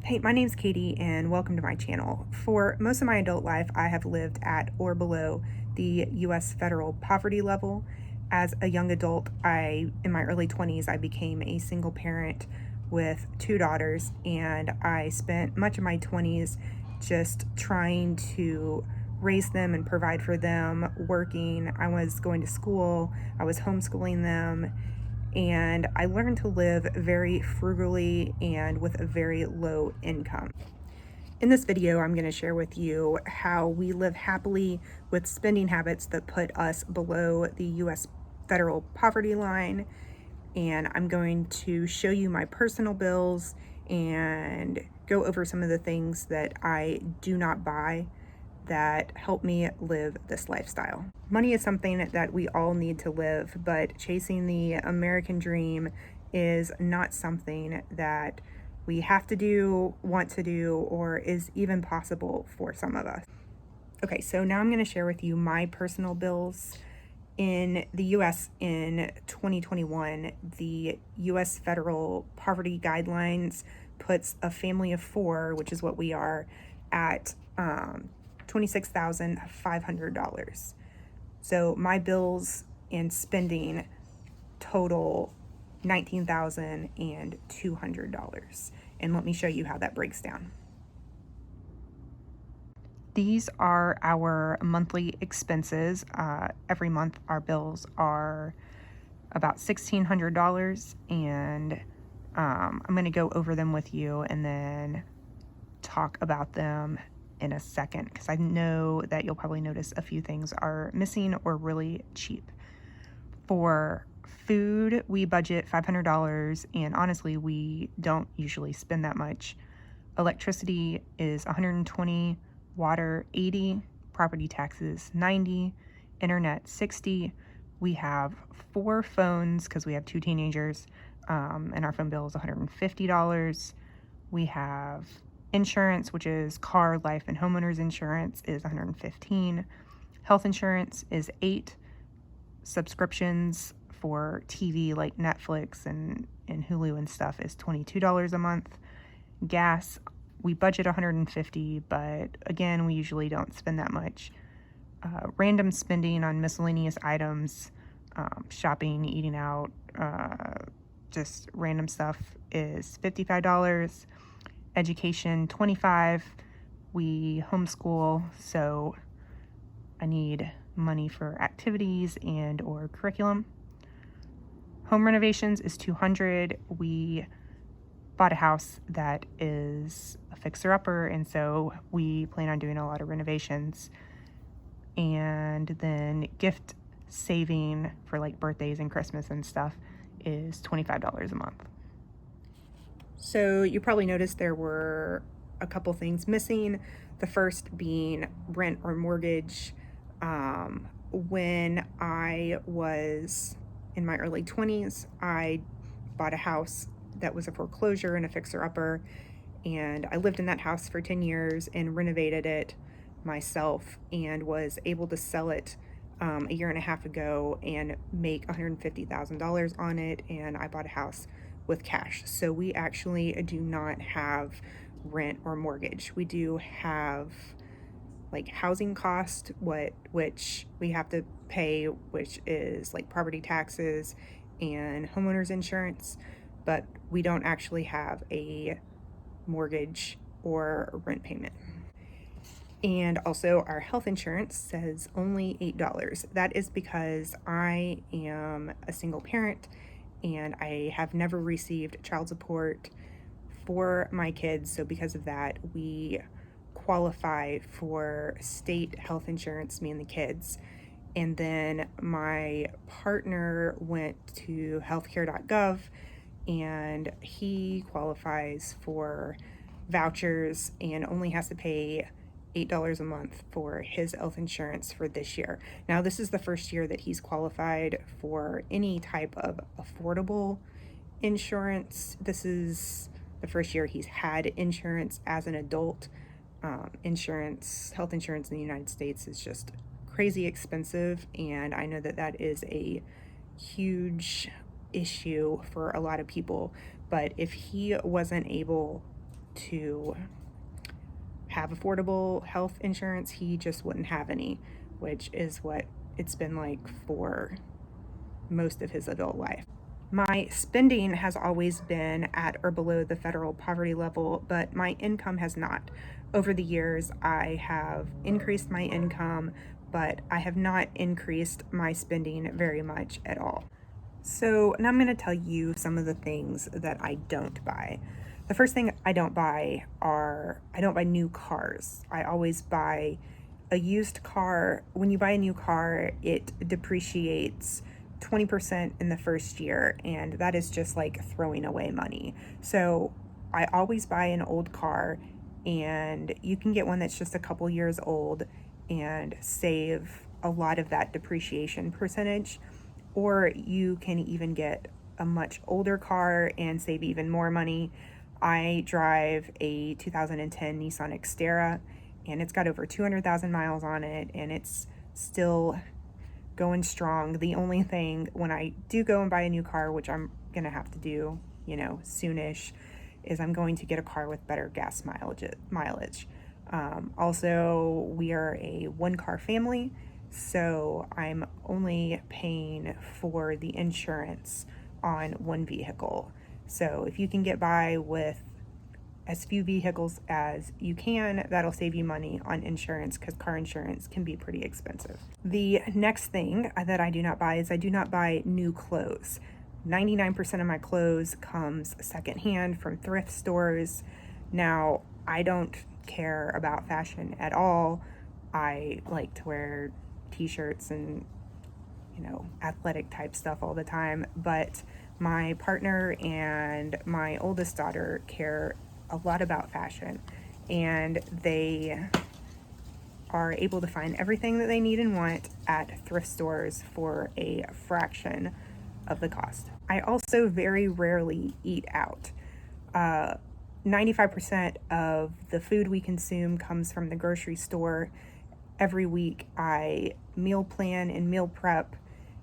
Hey, my name's Katie and welcome to my channel. For most of my adult life, I have lived at or below the U.S. federal poverty level. As a young adult, in my early 20s, I became a single parent with two daughters, and I spent much of my 20s just trying to raise them and provide for them, working. I was going to school, I was homeschooling them, and I learned to live very frugally and with a very low income. In this video, I'm going to share with you how we live happily with spending habits that put us below the U.S. federal poverty line, and I'm going to show you my personal bills and go over some of the things that I do not buy that help me live this lifestyle. Money is something that we all need to live, but chasing the American dream is not something that we have to do, want to do, or is even possible for some of us. Okay, so now I'm going to share with you my personal bills. In the US in 2021, the US federal poverty guidelines puts a family of four, which is what we are, at $26,500. So my bills and spending total $19,200. And let me show you how that breaks down. These are our monthly expenses. Every month our bills are about $1,600, and I'm going to go over them with you and then talk about them in a second, because I know that you'll probably notice a few things are missing or really cheap. For food, we budget $500, and honestly, we don't usually spend that much. Electricity is $120, water $80, property taxes $90, internet $60. We have 4 phones because we have 2 teenagers, and our phone bill is $150. We have insurance, which is car, life, and homeowners insurance, is $115. Health insurance is $8. Subscriptions for TV like Netflix and Hulu and stuff is $22 a month. Gas, we budget $150, but again, we usually don't spend that much. Random spending on miscellaneous items, shopping, eating out, just random stuff, is $55. Education, $25. We homeschool, so I need money for activities and or curriculum. Home renovations is $200. We bought a house that is a fixer-upper, and so we plan on doing a lot of renovations. And then gift saving for like birthdays and Christmas and stuff is $25 a month. So you probably noticed there were a couple things missing. The first being rent or mortgage. When I was in my early 20s, I bought a house that was a foreclosure and a fixer-upper, and I lived in that house for 10 years and renovated it myself, and was able to sell it a year and a half ago and make $150,000 on it, and I bought a house with cash. So we actually do not have rent or mortgage. We do have like housing cost, which we have to pay, which is like property taxes and homeowners insurance, but we don't actually have a mortgage or rent payment. And also our health insurance says only $8. That is because I am a single parent and I have never received child support for my kids. So because of that, we qualify for state health insurance, me and the kids. And then my partner went to healthcare.gov and he qualifies for vouchers and only has to pay $8 a month for his health insurance for this year. Now, this is the first year that he's qualified for any type of affordable insurance. This is the first year he's had insurance as an adult. Health insurance in the United States is just crazy expensive, and I know that is a huge issue for a lot of people. But if he wasn't able to have affordable health insurance, he just wouldn't have any, which is what it's been like for most of his adult life. My spending has always been at or below the federal poverty level, but my income has not. Over the years, I have increased my income, but I have not increased my spending very much at all. So now I'm going to tell you some of the things that I don't buy. The first thing I don't buy new cars. I always buy a used car. When you buy a new car, it depreciates 20% in the first year, and that is just like throwing away money. So I always buy an old car, and you can get one that's just a couple years old and save a lot of that depreciation percentage, or you can even get a much older car and save even more money. I drive a 2010 Nissan Xterra, and it's got over 200,000 miles on it, and it's still going strong. The only thing when I do go and buy a new car, which I'm gonna have to do, soonish, is I'm going to get a car with better gas mileage. Also, we are a one-car family, so I'm only paying for the insurance on one vehicle. So if you can get by with as few vehicles as you can, that'll save you money on insurance, because car insurance can be pretty expensive. The next thing that I do not buy is I do not buy new clothes. 99% of my clothes comes secondhand from thrift stores. Now, I don't care about fashion at all. I like to wear t-shirts and athletic type stuff all the time, but my partner and my oldest daughter care a lot about fashion, and they are able to find everything that they need and want at thrift stores for a fraction of the cost. I also very rarely eat out. 95% of the food we consume comes from the grocery store. Every week I meal plan and meal prep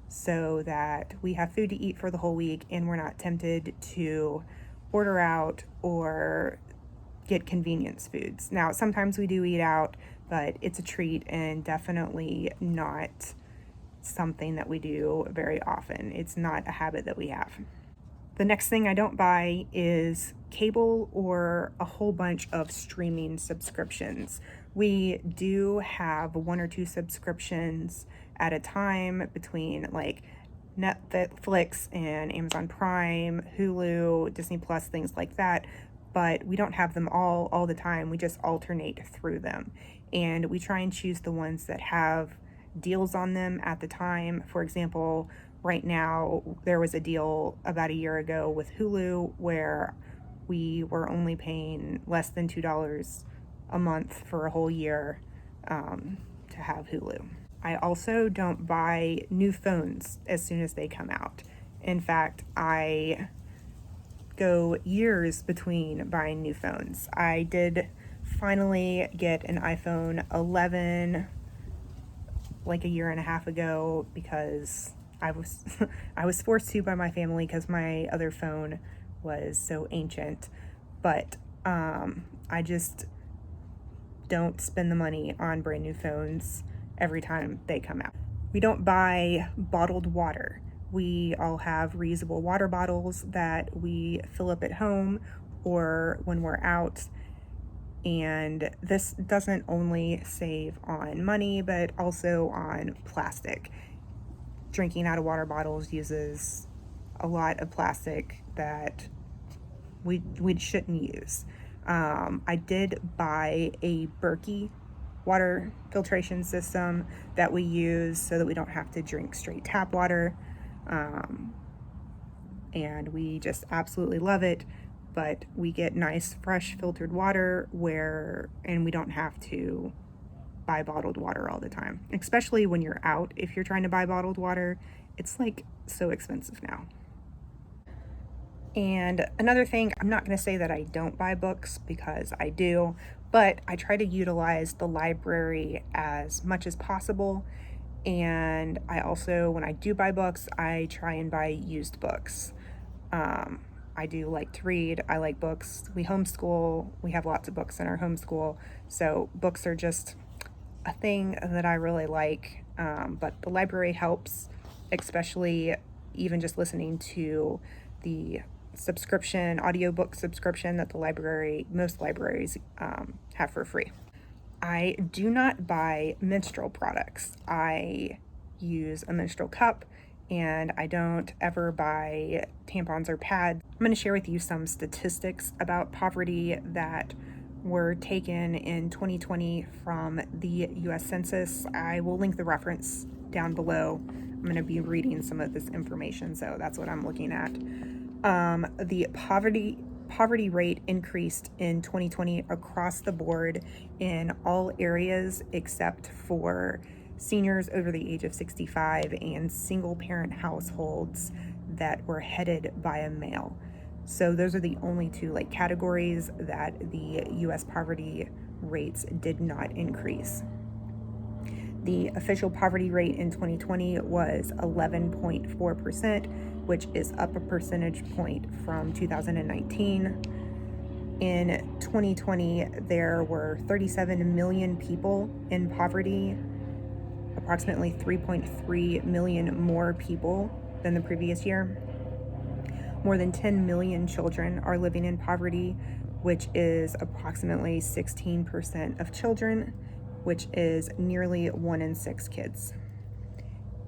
so that we have food to eat for the whole week, and we're not tempted to order out or get convenience foods. Now, sometimes we do eat out, but it's a treat and definitely not something that we do very often. It's not a habit that we have. The next thing I don't buy is cable or a whole bunch of streaming subscriptions. We do have one or two subscriptions at a time between like Netflix and Amazon Prime, Hulu, Disney Plus, things like that. But we don't have them all the time. We just alternate through them. And we try and choose the ones that have deals on them at the time. For example, right now, there was a deal about a year ago with Hulu where we were only paying less than $2 a month for a whole year to have Hulu. I also don't buy new phones as soon as they come out. In fact, I go years between buying new phones. I did finally get an iPhone 11 like a year and a half ago because I was forced to by my family because my other phone was so ancient. But I just don't spend the money on brand new phones every time they come out. We don't buy bottled water. We all have reusable water bottles that we fill up at home or when we're out. And this doesn't only save on money, but also on plastic. Drinking out of water bottles uses a lot of plastic that we shouldn't use. I did buy a Berkey water filtration system that we use so that we don't have to drink straight tap water. And we just absolutely love it, but we get nice fresh filtered water and we don't have to buy bottled water all the time, especially when you're out. If you're trying to buy bottled water, it's like so expensive now. And another thing, I'm not going to say that I don't buy books because I do, but I try to utilize the library as much as possible. And I also, when I do buy books, I try and buy used books. I do like to read. I like books. We homeschool. We have lots of books in our homeschool. So books are just a thing that I really like. But the library helps, especially even just listening to the subscription, audiobook subscription that most libraries have for free. I do not buy menstrual products. I use a menstrual cup, and I don't ever buy tampons or pads. I'm going to share with you some statistics about poverty that were taken in 2020 from the US Census. I will link the reference down below. I'm going to be reading some of this information, so that's what I'm looking at. The poverty rate increased in 2020 across the board in all areas except for seniors over the age of 65 and single parent households that were headed by a male. So those are the only two categories that the US poverty rates did not increase. The official poverty rate in 2020 was 11.4%, which is up a percentage point from 2019. In 2020, there were 37 million people in poverty, approximately 3.3 million more people than the previous year. More than 10 million children are living in poverty, which is approximately 16% of children, which is nearly 1 in 6 kids.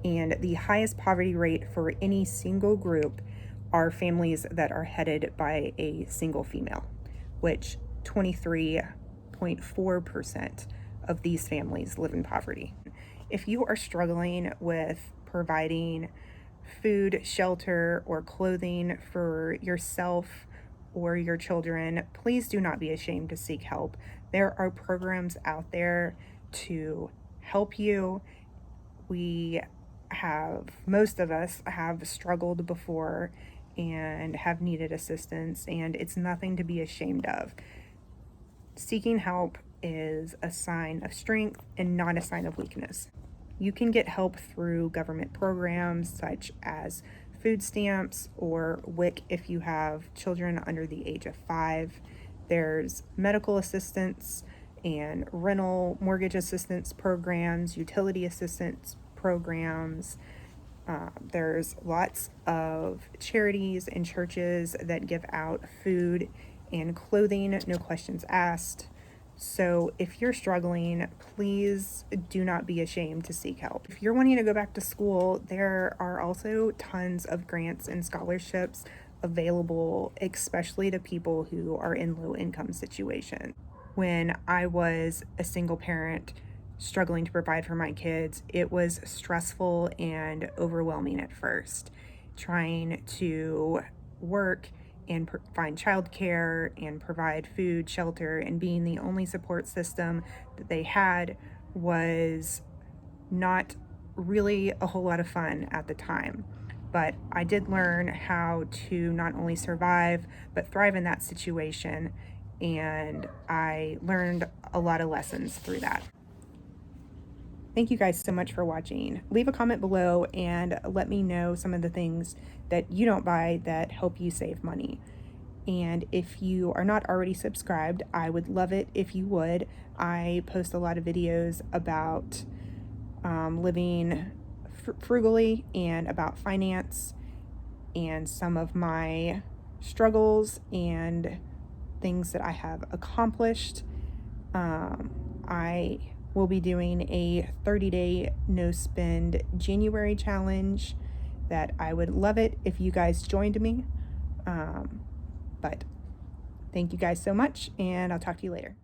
And the highest poverty rate for any single group are families that are headed by a single female, which 23.4% of these families live in poverty. If you are struggling with providing food, shelter, or clothing for yourself or your children, please do not be ashamed to seek help. There are programs out there to help you. Most of us have struggled before and have needed assistance, and it's nothing to be ashamed of. Seeking help is a sign of strength and not a sign of weakness. You can get help through government programs such as food stamps or WIC if you have children under the age of 5. There's medical assistance and rental mortgage assistance programs, utility assistance programs. There's lots of charities and churches that give out food and clothing, no questions asked. So if you're struggling, please do not be ashamed to seek help. If you're wanting to go back to school, there are also tons of grants and scholarships available, especially to people who are in low income situations. When I was a single parent struggling to provide for my kids, it was stressful and overwhelming at first, trying to work and find childcare and provide food, shelter, and being the only support system that they had was not really a whole lot of fun at the time. But I did learn how to not only survive, but thrive in that situation, and I learned a lot of lessons through that. Thank you guys so much for watching. Leave a comment below and let me know some of the things that you don't buy that help you save money. And if you are not already subscribed, I would love it if you would. I post a lot of videos about living frugally and about finance and some of my struggles and things that I have accomplished. I will be doing a 30-day no spend January challenge that I would love it if you guys joined me. But thank you guys so much, and I'll talk to you later.